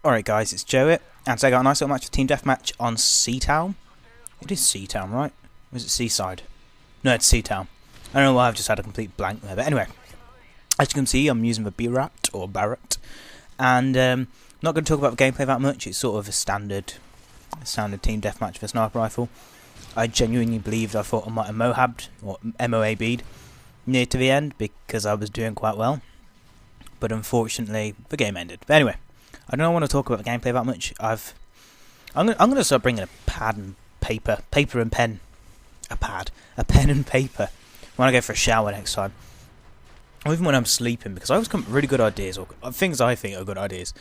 Alright guys, it's Joe here, and so I got a nice little match of Team Deathmatch on Seatown. It is Seatown, right? Or is it Seaside? No, it's Seatown. I don't know why I've just had a complete blank there, but anyway. As you can see, I'm using the Barrett, and not going to talk about the gameplay that much. It's sort of a standard Team Deathmatch for Sniper Rifle. I genuinely believed I thought I might have Mohabbed, or MOAB'd, near to the end, because I was doing quite well. But unfortunately, the game ended. But anyway. I don't want to talk about the gameplay that much. I'm going to start bringing a pad and paper and pen, a pen and paper when I go for a shower next time, or even when I'm sleeping, because I always come up with really good ideas or things I think are good ideas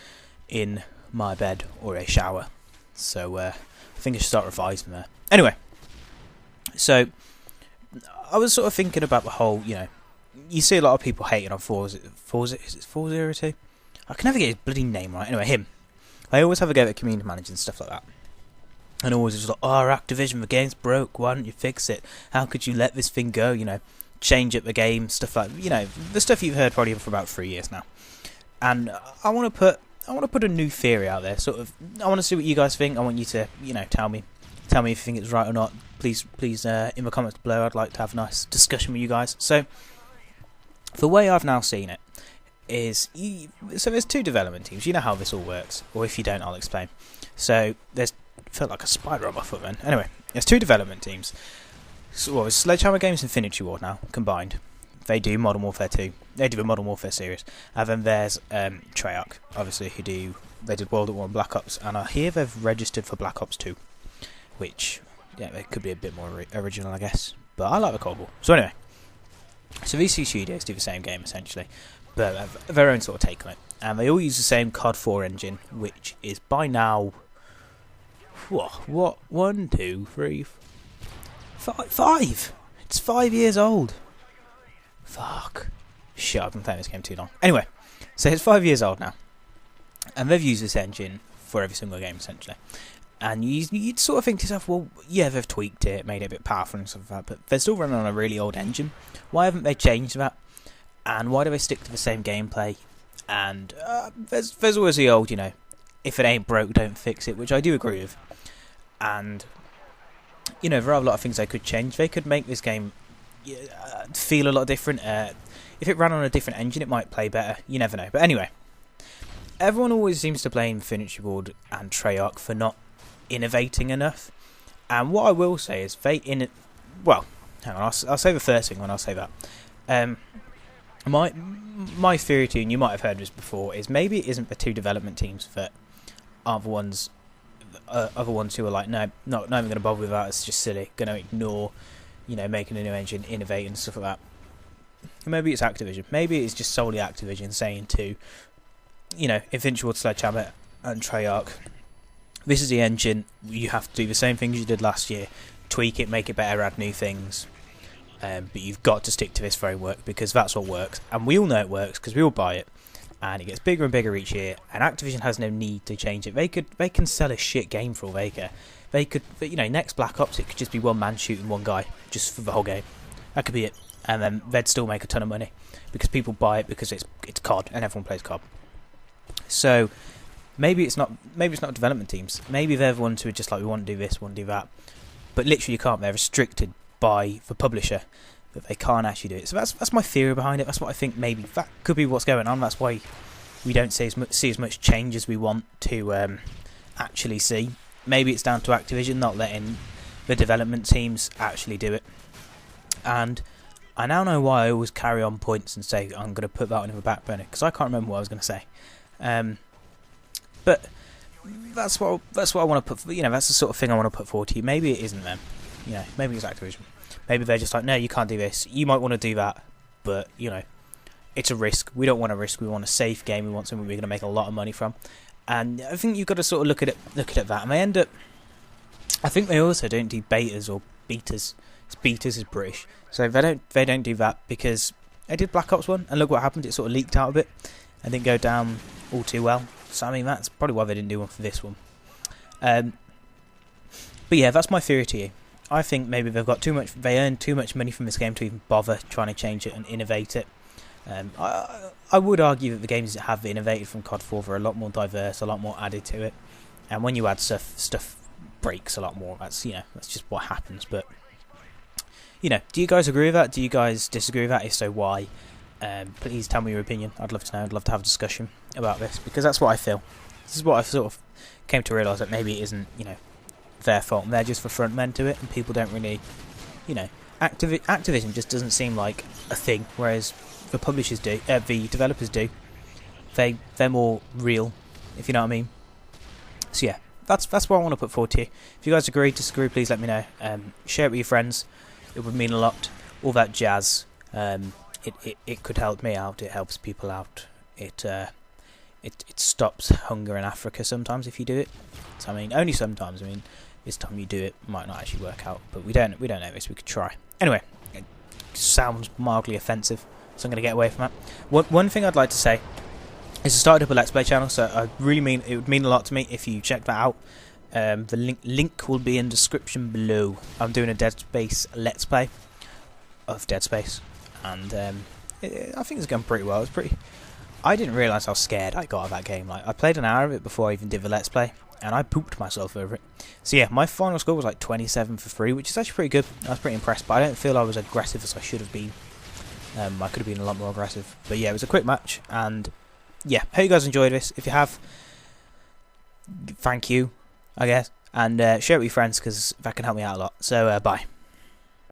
in my bed or a shower. So I think I should start revising there. Anyway, so I was sort of thinking about the whole, you see a lot of people hating on Forza. Is it Forza 2? I can never get his bloody name right. Anyway, him. I always have a go at community managers and stuff like that. And always just like, oh, Activision, the game's broke. Why don't you fix it? How could you let this thing go? Change up the game, stuff like the stuff you've heard probably for about 3 years now. And I want to put a new theory out there. Sort of, I want to see what you guys think. I want you to, tell me if you think it's right or not. Please, in the comments below, I'd like to have a nice discussion with you guys. So, the way I've now seen it is, so there's two development teams. You know how this all works, or if you don't, I'll explain. So felt like a spider on my foot then. Anyway, there's two development teams. So it's Sledgehammer Games and Infinity Ward now combined. They do Modern Warfare 2. They do the Modern Warfare series, and then there's Treyarch, obviously, they did World at War and Black Ops, and I hear they've registered for Black Ops 2, which they could be a bit more original, I guess. But I like the COD War. So anyway, so these two studios do the same game essentially, but have their own sort of take on it. And they all use the same COD 4 engine, which is by now, what, 1, 2, 3, 5! It's 5 years old. Fuck. Shit, I've been playing this game too long. Anyway, so it's 5 years old now. And they've used this engine for every single game, essentially. And you'd sort of think to yourself, well, yeah, they've tweaked it, made it a bit powerful and stuff like that, but they're still running on a really old engine. Why haven't they changed that? And why do they stick to the same gameplay? And there's always the old, if it ain't broke, don't fix it, which I do agree with. And, there are a lot of things they could change. They could make this game feel a lot different. If it ran on a different engine, it might play better. You never know. But anyway, everyone always seems to blame Infinity Ward and Treyarch for not innovating enough. And what I will say is well, hang on, I'll say the first thing when I say that. My theory to you, and you might have heard this before, is maybe it isn't the two development teams that are the ones, other ones who are like, no, not even going to bother with that. It's just silly. Going to ignore, making a new engine, innovate and stuff like that. Maybe it's Activision. Maybe it's just solely Activision saying to, Infinity Ward, Sledgehammer, and Treyarch, this is the engine. You have to do the same things you did last year. Tweak it, make it better, add new things. But you've got to stick to this framework because that's what works, and we all know it works because we all buy it, and it gets bigger and bigger each year. And Activision has no need to change it. They can sell a shit game for all they care. They could, next Black Ops, it could just be one man shooting one guy just for the whole game. That could be it, and then they'd still make a ton of money because people buy it because it's COD and everyone plays COD. So maybe it's not development teams. Maybe they're the ones who are just like, we want to do this, we want to do that, but literally you can't. They're restricted by the publisher that they can't actually do it. So that's my theory behind it. That's what I think. Maybe that could be what's going on. That's why we don't see as much change as we want to actually see. Maybe it's down to Activision not letting the development teams actually do it. And I now know why I always carry on points and say I'm going to put that one in the back burner, because I can't remember what I was going to say. But that's what I want to put. That's the sort of thing I want to put forward to you. Maybe it isn't them. Maybe it's Activision. Maybe they're just like, no, you can't do this. You might want to do that, but, it's a risk. We don't want a risk. We want a safe game. We want something we're going to make a lot of money from. And I think you've got to sort of look at that. And they end up, I think they also don't do betas or betas. Betas is British. So they don't do that because they did Black Ops 1, and look what happened. It sort of leaked out a bit and didn't go down all too well. So, I mean, that's probably why they didn't do one for this one. But yeah, that's my theory to you. I think maybe they earn too much money from this game to even bother trying to change it and innovate it. I would argue that the games that have innovated from COD 4 are a lot more diverse, a lot more added to it, and when you add stuff breaks a lot more. That's that's just what happens. But do you guys agree with that? Do you guys disagree with that? If so, why? Please tell me your opinion. I'd love to know. I'd love to have a discussion about this, because that's what I feel. This is what I've sort of came to realise, that maybe it isn't their fault, and they're just the front men to it, and people don't really Activision just doesn't seem like a thing, whereas the publishers do, the developers do. They're more real, if you know what I mean. So yeah, that's what I want to put forward to you. If you guys agree, disagree, please let me know. Share it with your friends. It would mean a lot. All that jazz. It could help me out. It helps people out. It stops hunger in Africa sometimes if you do it. So, I mean, only sometimes. I mean, this time you do it might not actually work out, but we don't know this. We could try. Anyway, it sounds mildly offensive, so I'm going to get away from that. One thing I'd like to say is I started up a Let's Play channel, so it would mean a lot to me if you check that out. The link will be in the description below. I'm doing a Dead Space Let's Play of Dead Space, and I think it's going pretty well. I didn't realise how scared I got of that game. Like, I played an hour of it before I even did the Let's Play, and I pooped myself over it. So yeah, my final score was like 27 for 3, which is actually pretty good. I was pretty impressed, but I don't feel I was aggressive as I should have been. I could have been a lot more aggressive. But yeah, it was a quick match, and yeah, hope you guys enjoyed this. If you have, thank you, I guess, and share it with your friends, because that can help me out a lot. So bye.